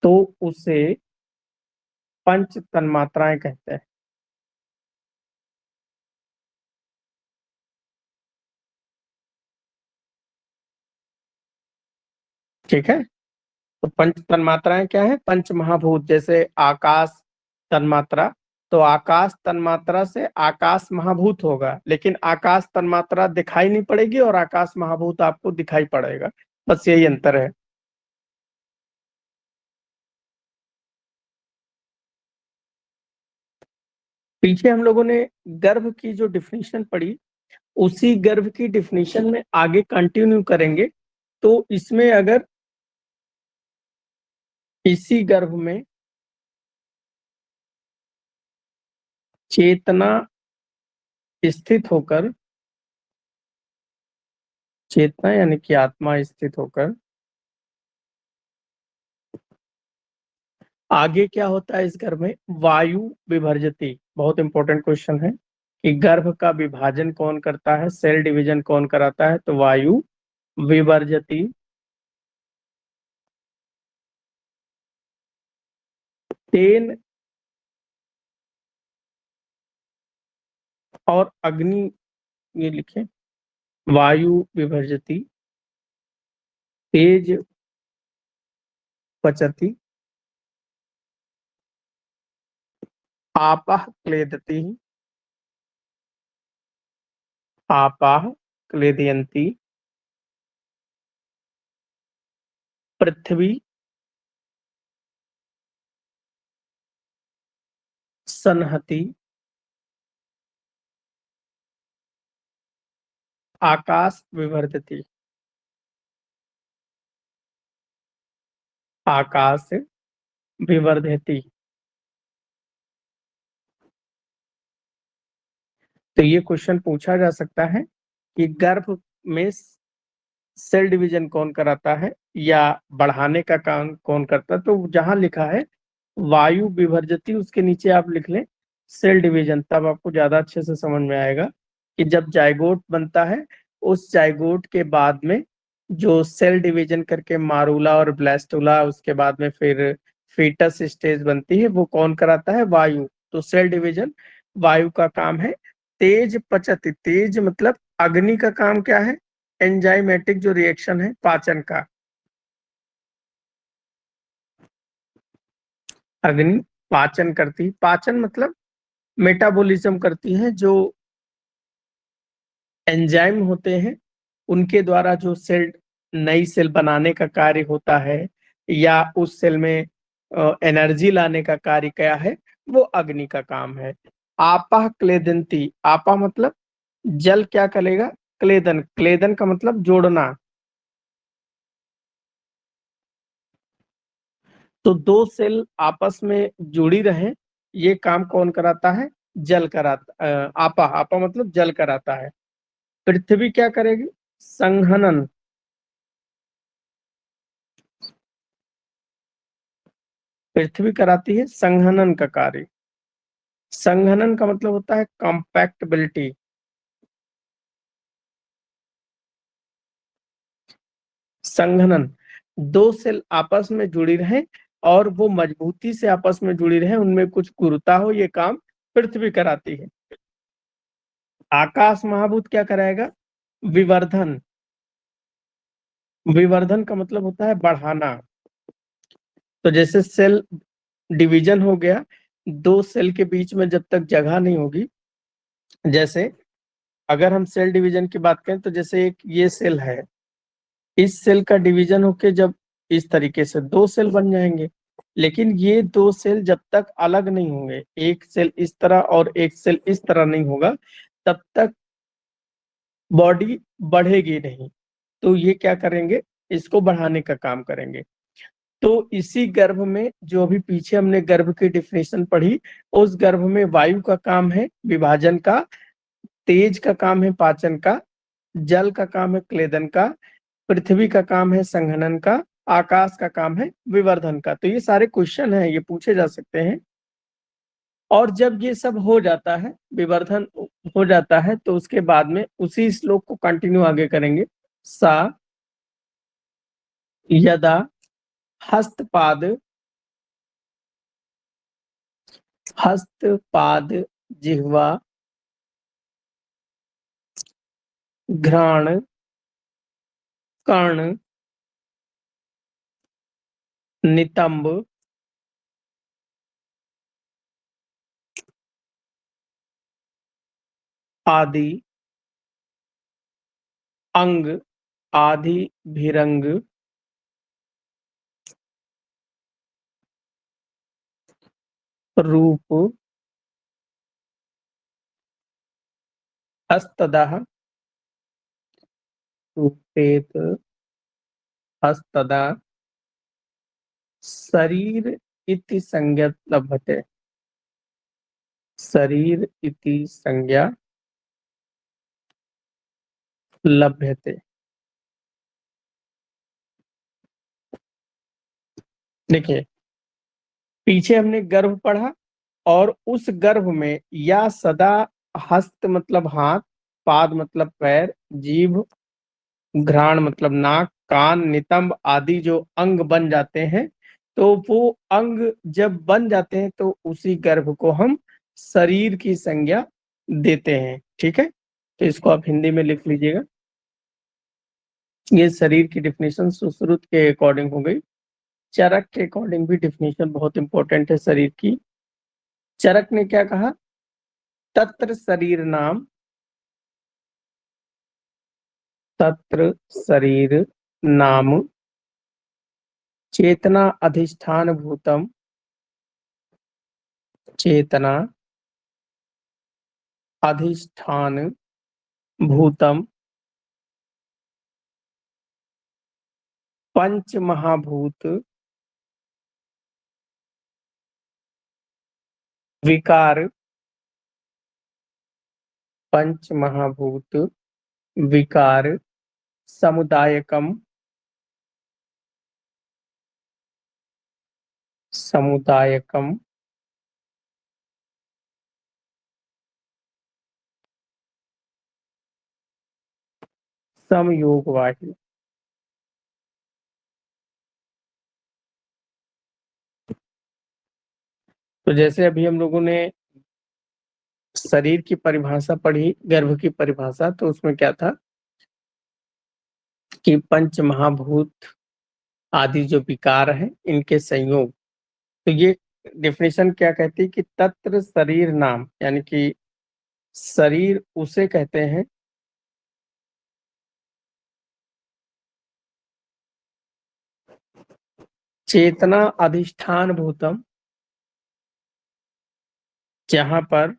S1: तो उसे पंच तन्मात्राएं कहते हैं। ठीक है, तो पंच तन्मात्राएं क्या है? पंच महाभूत, जैसे आकाश तन्मात्रा, तो आकाश तन्मात्रा से आकाश महाभूत होगा, लेकिन आकाश तन्मात्रा दिखाई नहीं पड़ेगी और आकाश महाभूत आपको दिखाई पड़ेगा, बस यही अंतर है। पीछे हम लोगों ने गर्भ की जो डिफिनीशन पढ़ी, उसी गर्भ की डिफिनीशन में आगे कंटिन्यू करेंगे। तो इसमें अगर इसी गर्भ में चेतना स्थित होकर, चेतना यानी कि आत्मा स्थित होकर, आगे क्या होता है इस गर्भ में? वायु विभर्जती। बहुत इंपॉर्टेंट क्वेश्चन है कि गर्भ का विभाजन कौन करता है, सेल डिवीजन कौन कराता है? तो वायु विभर्जती। तेन और अग्नि, ये लिखे, वायु विभर्जती तेज पचती आपः क्लेदती, आपः क्लेदयन्ति पृथ्वी सन्हति आकाश विवर्धति, आकाश विवर्धति। तो ये क्वेश्चन पूछा जा सकता है कि गर्भ में सेल डिवीजन कौन कराता है या बढ़ाने का काम कौन करता है? तो जहां लिखा है वायु विभर्जती, उसके नीचे आप लिख लें सेल डिवीजन, तब आपको ज्यादा अच्छे से समझ में आएगा कि जब जाइगोट बनता है, उस जाइगोट के बाद में जो सेल डिवीजन करके मारूला और ब्लास्टुला, उसके बाद में फिर फीटस स्टेज बनती है, वो कौन कराता है? वायु। तो सेल डिवीजन वायु का काम है। तेज पचती, तेज मतलब अग्नि का काम क्या है? एंजाइमेटिक जो रिएक्शन है पाचन का, अग्नि पाचन करती, पाचन मतलब मेटाबॉलिज्म करती है, जो एंजाइम होते हैं उनके द्वारा जो सेल, नई सेल बनाने का कार्य होता है या उस सेल में एनर्जी लाने का कार्य क्या है, वो अग्नि का काम है। आपा क्लेदंती, आपा मतलब जल क्या करेगा? क्लेदन, क्लेदन का मतलब जोड़ना। तो दो सेल आपस में जुड़ी रहे, ये काम कौन कराता है? जल कराता, आपा, आपा मतलब जल कराता है। पृथ्वी क्या करेगी? संघनन, पृथ्वी कराती है संघनन का कार्य। संघनन का मतलब होता है कॉम्पैक्टेबिलिटी। संघनन, दो सेल आपस में जुड़ी रहे और वो मजबूती से आपस में जुड़ी रहे, उनमें कुछ गुरुता हो, ये काम पृथ्वी कराती है। आकाश महाभूत क्या कराएगा? विवर्धन, विवर्धन का मतलब होता है बढ़ाना। तो जैसे सेल डिवीजन हो गया, दो सेल के बीच में जब तक जगह नहीं होगी, जैसे अगर हम सेल डिवीजन की बात करें तो जैसे एक ये सेल है, इस सेल का डिवीजन होके जब इस तरीके से दो सेल बन जाएंगे, लेकिन ये दो सेल जब तक अलग नहीं होंगे, एक सेल इस तरह और एक सेल इस तरह नहीं होगा, तब तक बॉडी बढ़ेगी नहीं। तो ये क्या करेंगे? इसको बढ़ाने का काम करेंगे। तो इसी गर्भ में जो अभी पीछे हमने गर्भ की डिफिनेशन पढ़ी, उस गर्भ में वायु का काम है विभाजन का, तेज का काम है पाचन का, जल का काम है क्लेदन का, पृथ्वी का काम है संघनन का, आकाश का काम है विवर्धन का। तो ये सारे क्वेश्चन हैं, ये पूछे जा सकते हैं। और जब ये सब हो जाता है, विवर्धन हो जाता है, तो उसके बाद में उसी श्लोक को कंटिन्यू आगे करेंगे। सा यदा हस्तपाद हस्तपाद जिह्वा घ्राण कर्ण नितंब आदि अंग आदि भिरंग रूप हस्तदः रूपेत हस्तदा शरीर इति संज्ञा लभते। शरीर इति संज्ञा लभ्यते। देखिए, पीछे हमने गर्भ पढ़ा, और उस गर्भ में या सदा, हस्त मतलब हाथ, पाद मतलब पैर, जीभ, घ्राण मतलब नाक, कान, नितंब आदि जो अंग बन जाते हैं, तो वो अंग जब बन जाते हैं तो उसी गर्भ को हम शरीर की संज्ञा देते हैं। ठीक है, तो इसको आप हिंदी में लिख लीजिएगा। ये शरीर की डेफिनेशन सुश्रुत के अकॉर्डिंग हो गई। चरक के अकॉर्डिंग भी डेफिनेशन बहुत इंपॉर्टेंट है शरीर की। चरक ने क्या कहा? तत्र शरीर नाम, तत्र शरीर नाम चेतना अधिष्ठान भूतम, चेतना अधिष्ठान भूतम पंच महाभूत विकार, पंच महाभूत विकार समुदायकम, समुदायकम समयोगवाही। तो जैसे अभी हम लोगों ने शरीर की परिभाषा पढ़ी, गर्भ की परिभाषा, तो उसमें क्या था कि पंच महाभूत आदि जो विकार है इनके संयोग। तो ये डेफिनेशन क्या कहती है कि तत्र शरीर नाम, यानी कि शरीर उसे कहते हैं चेतना अधिष्ठान भूतम, जहां पर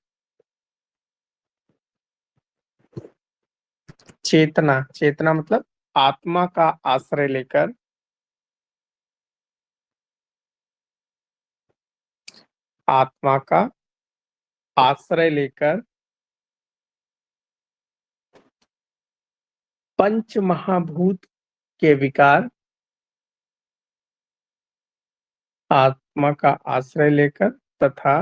S1: चेतना, चेतना मतलब आत्मा का आश्रय लेकर, आत्मा का आश्रय लेकर पंच महाभूत के विकार, आत्मा का आश्रय लेकर तथा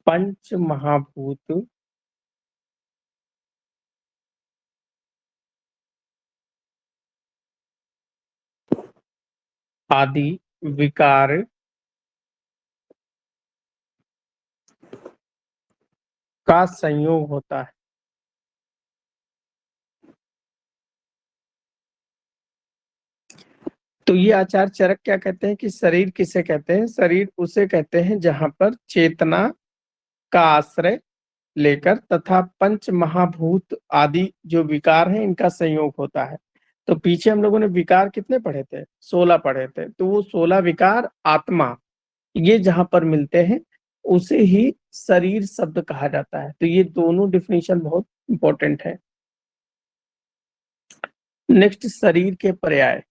S1: पंच महाभूत आदि विकार का संयोग होता है। तो ये आचार्य चरक क्या कहते हैं कि शरीर किसे कहते हैं? शरीर उसे कहते हैं जहां पर चेतना का आश्रय लेकर तथा पंच महाभूत आदि जो विकार हैं इनका संयोग होता है। तो पीछे हम लोगों ने विकार कितने पढ़े थे? 16 पढ़े थे। तो वो 16 विकार आत्मा, ये जहां पर मिलते हैं उसे ही शरीर शब्द कहा जाता है। तो ये दोनों डिफिनेशन बहुत इंपॉर्टेंट है। नेक्स्ट, शरीर के पर्याय।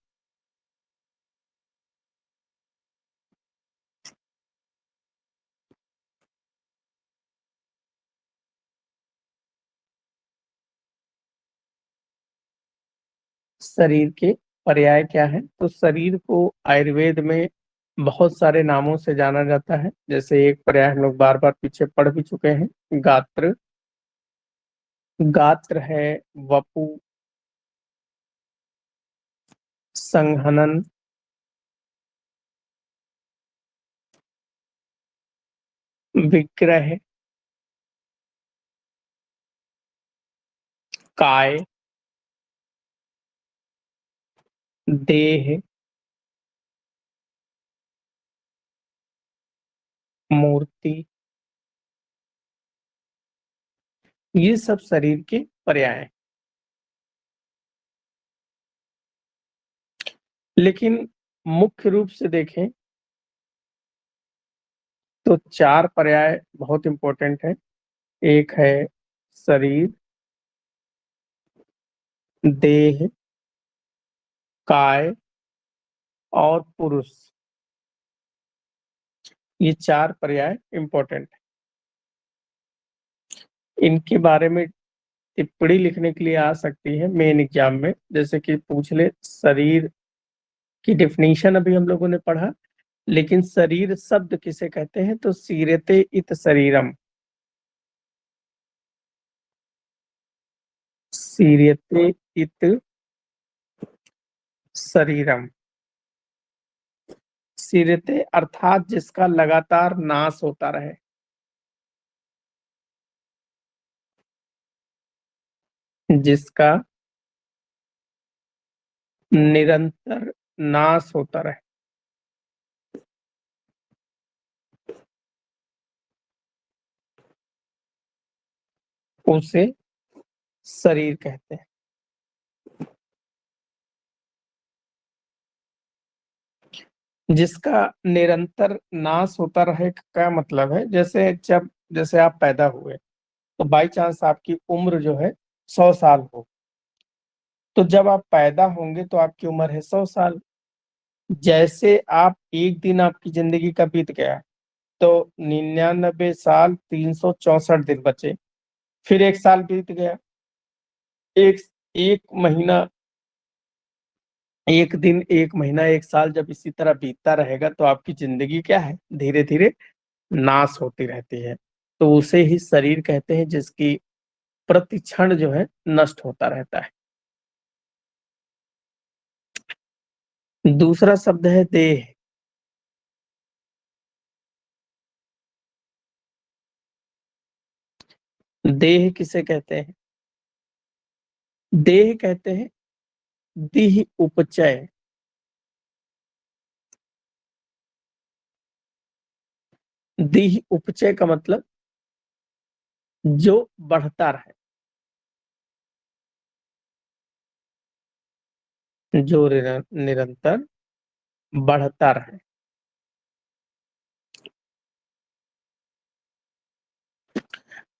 S1: शरीर के पर्याय क्या है? तो शरीर को आयुर्वेद में बहुत सारे नामों से जाना जाता है। जैसे एक पर्याय हम लोग बार बार पीछे पढ़ भी चुके हैं, गात्र। गात्र है वपु, संहनन, विग्रह, काय, देह, मूर्ति। ये सब शरीर के पर्याय हैं। लेकिन मुख्य रूप से देखें तो चार पर्याय बहुत इंपॉर्टेंट है। एक है शरीर, देह, काय और पुरुष। ये चार पर्याय इंपॉर्टेंट है। इनके बारे में टिप्पणी लिखने के लिए आ सकती है मेन एग्जाम में। जैसे कि पूछ ले, शरीर की डेफिनेशन अभी हम लोगों ने पढ़ा, लेकिन शरीर शब्द किसे कहते हैं? तो सीरते इत शरीरम। सीरते इत शरीरम। सीरते अर्थात जिसका लगातार नाश होता रहे, जिसका निरंतर नाश होता रहे, उसे शरीर कहते हैं। जिसका निरंतर नाश होता रहे का क्या मतलब है? जैसे आप पैदा हुए तो बाई चांस आपकी उम्र जो है 100 साल हो, तो जब आप पैदा होंगे तो आपकी उम्र है 100 साल। जैसे आप एक दिन आपकी जिंदगी का बीत गया तो 99 साल 364 दिन बचे, फिर एक साल बीत गया, एक एक महीना, एक दिन, एक महीना, एक साल जब इसी तरह बीतता रहेगा तो आपकी जिंदगी क्या है? धीरे धीरे नाश होती रहती है। तो उसे ही शरीर कहते हैं, जिसकी प्रति क्षण जो है नष्ट होता रहता है। दूसरा शब्द है देह। देह किसे कहते हैं? देह कहते हैं दीह उपचय। दीह उपचय का मतलब जो बढ़ता रहे, जो निरंतर बढ़ता रहे।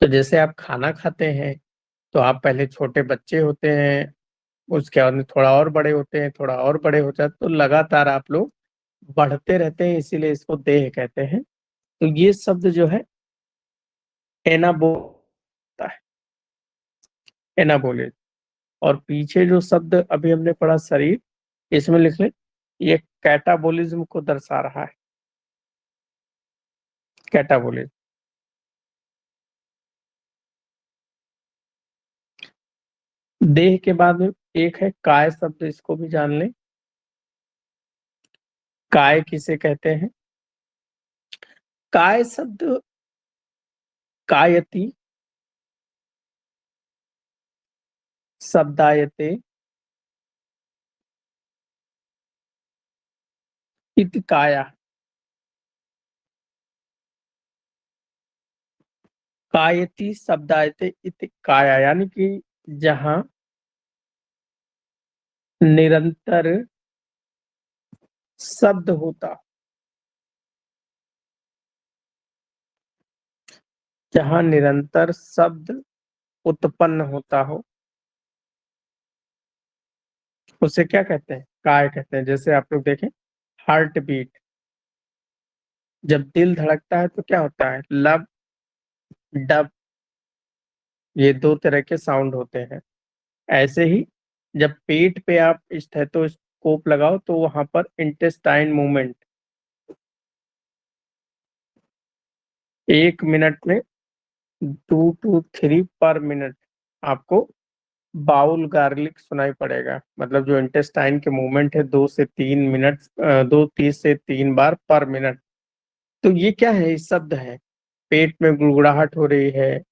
S1: तो जैसे आप खाना खाते हैं तो आप पहले छोटे बच्चे होते हैं, उसके बाद में थोड़ा और बड़े होते हैं, थोड़ा और बड़े हो जाते, तो लगातार आप लोग बढ़ते रहते हैं, इसीलिए इसको देह कहते हैं। तो ये शब्द जो है एनाबो होता है, एनाबोलिक। और पीछे जो शब्द अभी हमने पढ़ा शरीर, इसमें लिख ले, ये कैटाबोलिज्म को दर्शा रहा है। कैटाबोलिज्म। देह के बाद में एक है काय शब्द, इसको भी जान लें। काय किसे कहते हैं? काय शब्द कायति, शब्दायते, इति काया। कायति शब्दायते इति काया, यानी कि जहां निरंतर शब्द होता, जहां निरंतर शब्द उत्पन्न होता हो, उसे क्या कहते हैं? काय कहते हैं। जैसे आप लोग देखें, हार्ट बीट, जब दिल धड़कता है तो क्या होता है? लब, डब, ये दो तरह के साउंड होते हैं। ऐसे ही जब पेट पे आप स्टेथोस्कोप लगाओ तो वहां पर इंटेस्टाइन मूवमेंट 1 मिनट में 2 to 3 पर मिनट आपको बाउल गार्लिक सुनाई पड़ेगा। मतलब जो इंटेस्टाइन के मूवमेंट है 2 से 3 मिनट, 2 से 3 बार पर मिनट। तो ये क्या है? ये शब्द है, पेट में गुड़गुड़ाहट हो रही है,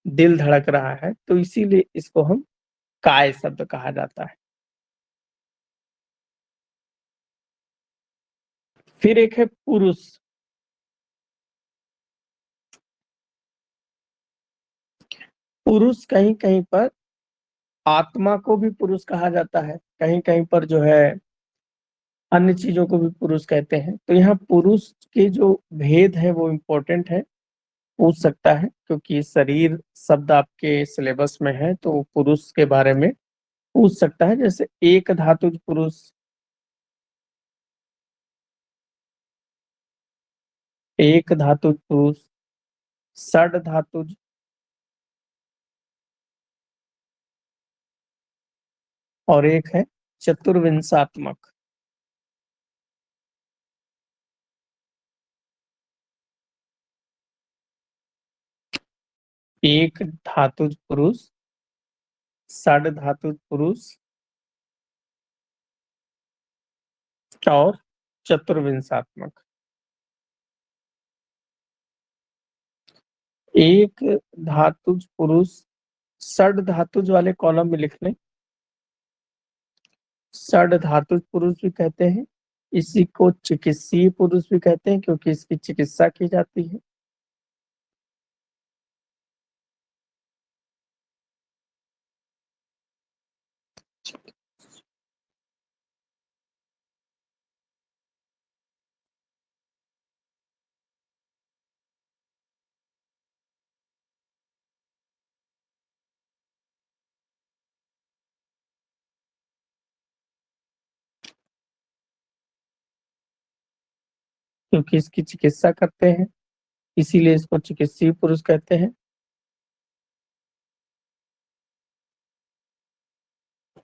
S1: दिल धड़क रहा है, तो इसीलिए इसको हम काय शब्द कहा जाता है। फिर एक है पुरुष। पुरुष कहीं कहीं पर आत्मा को भी पुरुष कहा जाता है, कहीं कहीं पर जो है अन्य चीजों को भी पुरुष कहते हैं। तो यहाँ पुरुष के जो भेद है वो इम्पोर्टेंट है, पूछ सकता है, क्योंकि शरीर शब्द आपके सिलेबस में है तो पुरुष के बारे में पूछ सकता है। जैसे एक धातुज पुरुष, एक धातुज पुरुष, षड धातुज, और एक है चतुर्विंशात्मक। एक धातुज पुरुष, षड धातुज पुरुष और चतुर्विंशात्मक। एक धातुज पुरुष, षड धातुज वाले कॉलम में लिख लें। षड धातुज पुरुष भी कहते हैं, इसी को चिकित्सीय पुरुष भी कहते हैं क्योंकि इसकी चिकित्सा की जाती है। क्योंकि इसकी चिकित्सा करते हैं, इसीलिए इसको चिकित्सीय पुरुष कहते हैं।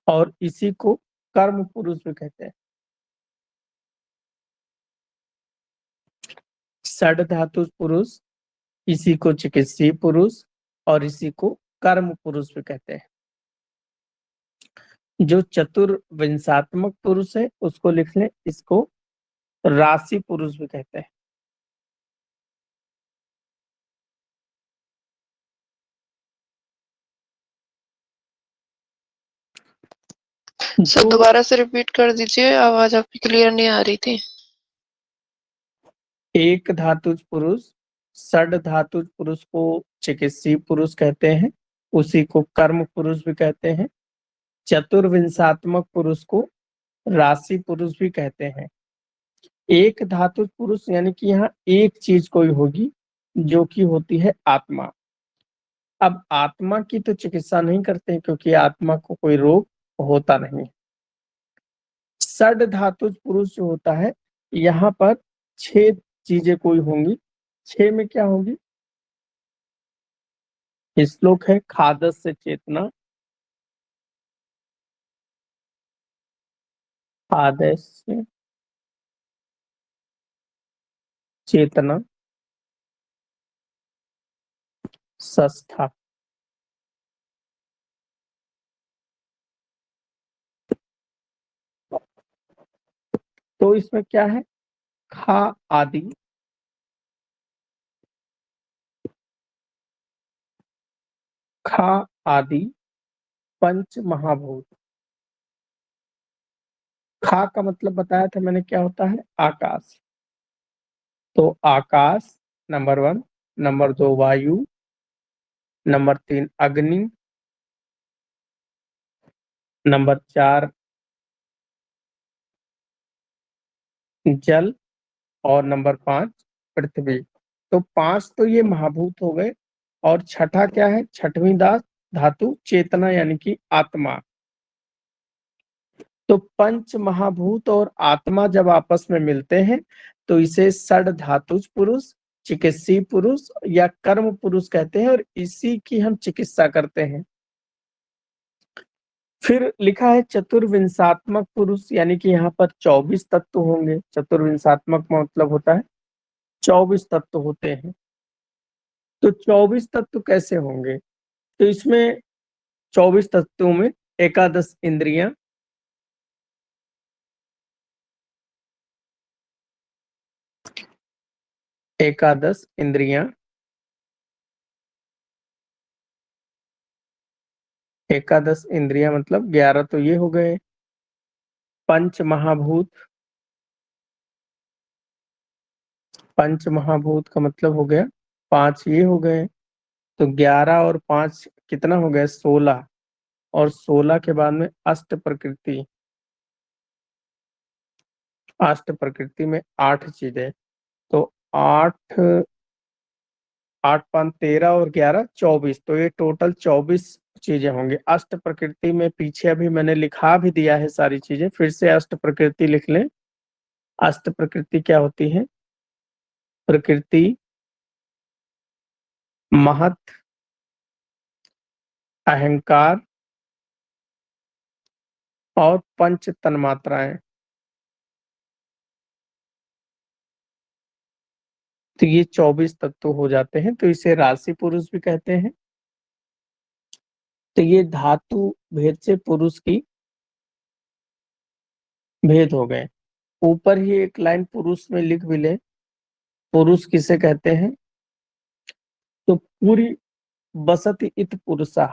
S1: और इसी को कर्म पुरुष भी कहते हैं। षड धातु पुरुष, इसी को चिकित्सीय पुरुष और इसी को कर्म पुरुष भी कहते हैं। जो चतुर्विंशात्मक पुरुष है उसको लिख लें, इसको राशि पुरुष भी कहते हैं।
S3: सर दोबारा से रिपीट कर दीजिए, आवाज आपकी क्लियर नहीं आ रही थी।
S1: एक धातुज पुरुष, षड धातुज पुरुष को चिकित्सीय पुरुष कहते हैं, उसी को कर्म पुरुष भी कहते हैं। चतुर्विंशात्मक पुरुष को राशि पुरुष भी कहते हैं। एक धातु पुरुष यानी कि यहाँ एक चीज कोई होगी जो कि होती है आत्मा। अब आत्मा की तो चिकित्सा नहीं करते हैं क्योंकि आत्मा को कोई रोग होता नहीं। षड धातु पुरुष जो होता है, यहाँ पर 6 चीजें कोई होंगी। 6 में क्या होगी? श्लोक है खादस से चेतना, खादस से चेतना, सस्था। तो इसमें क्या है? खा आदि, खा आदि पंच महाभूत। खा का मतलब बताया था मैंने क्या होता है? आकाश। तो आकाश नंबर 1, नंबर 2 वायु, नंबर 3 अग्नि, नंबर 4 जल और नंबर 5 पृथ्वी। तो 5 तो ये महाभूत हो गए। और छठा क्या है? छठवीं धातु चेतना यानी कि आत्मा। तो पंच महाभूत और आत्मा जब आपस में मिलते हैं तो इसे षड धातुज पुरुष, चिकित्सीय पुरुष या कर्म पुरुष कहते हैं और इसी की हम चिकित्सा करते हैं। फिर लिखा है चतुर्विंशात्मक पुरुष, यानी कि यहाँ पर 24 तत्व होंगे। चतुर्विंशात्मक मतलब होता है 24 तत्व होते हैं। तो 24 तत्व कैसे होंगे? तो इसमें 24 तत्वों में एकादश इंद्रियां, एकादश इंद्रियां, एकादश इंद्रियां मतलब 11 तो ये हो गए। पंच महाभूत, पंच महाभूत का मतलब हो गया 5 ये हो गए। तो 11 और 5 कितना हो गया? 16। और 16 के बाद में अष्ट प्रकृति, अष्ट प्रकृति में 8 चीजें। तो 8, 8 5 13 और 11 24, तो ये टोटल 24 चीजें होंगी। अष्ट प्रकृति में पीछे अभी मैंने लिखा भी दिया है सारी चीजें, फिर से अष्ट प्रकृति लिख लें। अष्ट प्रकृति क्या होती है? प्रकृति, महत, अहंकार और पंच तन्मात्राएं। तो ये 24 तत्व हो जाते हैं, तो इसे राशि पुरुष भी कहते हैं। तो ये धातु भेद से पुरुष की भेद हो गए। ऊपर ही एक लाइन पुरुष में लिख भी ले, पुरुष किसे कहते हैं? तो पूरी बसति इत पुरुषा,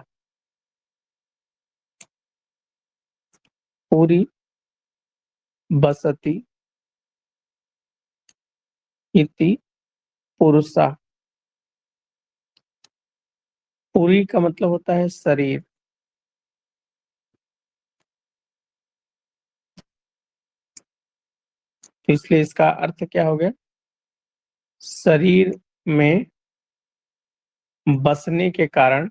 S1: पूरी बसति इति पुरुषा। पूरी का मतलब होता है शरीर। तो इसलिए इसका अर्थ क्या हो गया? शरीर में बसने के कारण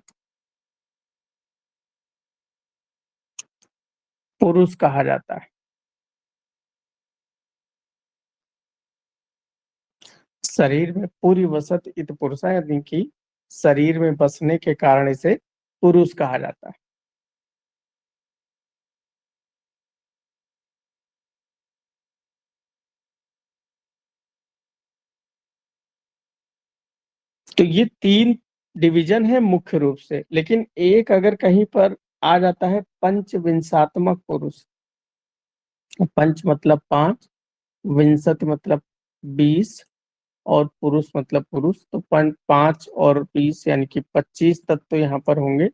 S1: पुरुष कहा जाता है। शरीर में पूरी वसत इत पुरुषा, यानी कि शरीर में बसने के कारण इसे पुरुष कहा जाता है। तो ये 3 डिवीजन है मुख्य रूप से, लेकिन एक अगर कहीं पर आ जाता है पंचविंशात्मक पुरुष। पंच मतलब 5, विंशत मतलब 20 और पुरुष मतलब पुरुष। तो 5 और 20 यानी कि 25 तत्व तो यहाँ पर होंगे।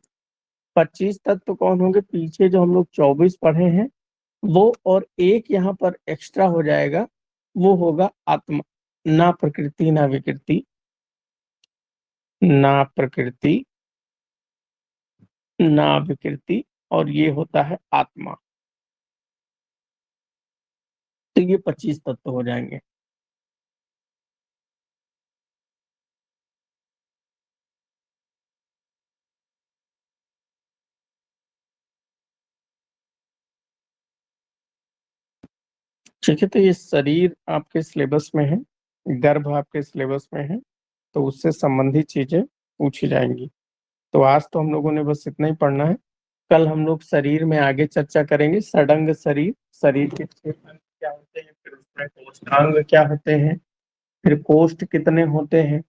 S1: 25 तत्व कौन होंगे? पीछे जो हम लोग 24 पढ़े हैं वो, और एक यहाँ पर एक्स्ट्रा हो जाएगा, वो होगा आत्मा। ना प्रकृति ना विकृति, ना प्रकृति ना विकृति, और ये होता है आत्मा। तो ये 25 तत्व हो जाएंगे। ठीक है, तो ये शरीर आपके सिलेबस में है, गर्भ आपके सिलेबस में है, तो उससे संबंधित चीजें पूछी जाएंगी। तो आज तो हम लोगों ने बस इतना ही पढ़ना है। कल हम लोग शरीर में आगे चर्चा करेंगे। षडंग शरीर, शरीर के 6 अंग क्या होते हैं, फिर उसमें कोष्ठांग क्या होते हैं, फिर कोष्ठ कितने होते हैं,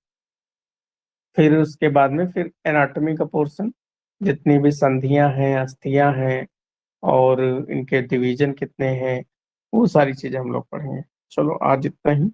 S1: फिर उसके बाद में फिर एनाटॉमी का पोर्शन, जितनी भी संधियां हैं, अस्थियां हैं, और इनके डिवीजन कितने हैं, वो सारी चीजें हम लोग पढ़ेंगे। चलो आज इतना ही।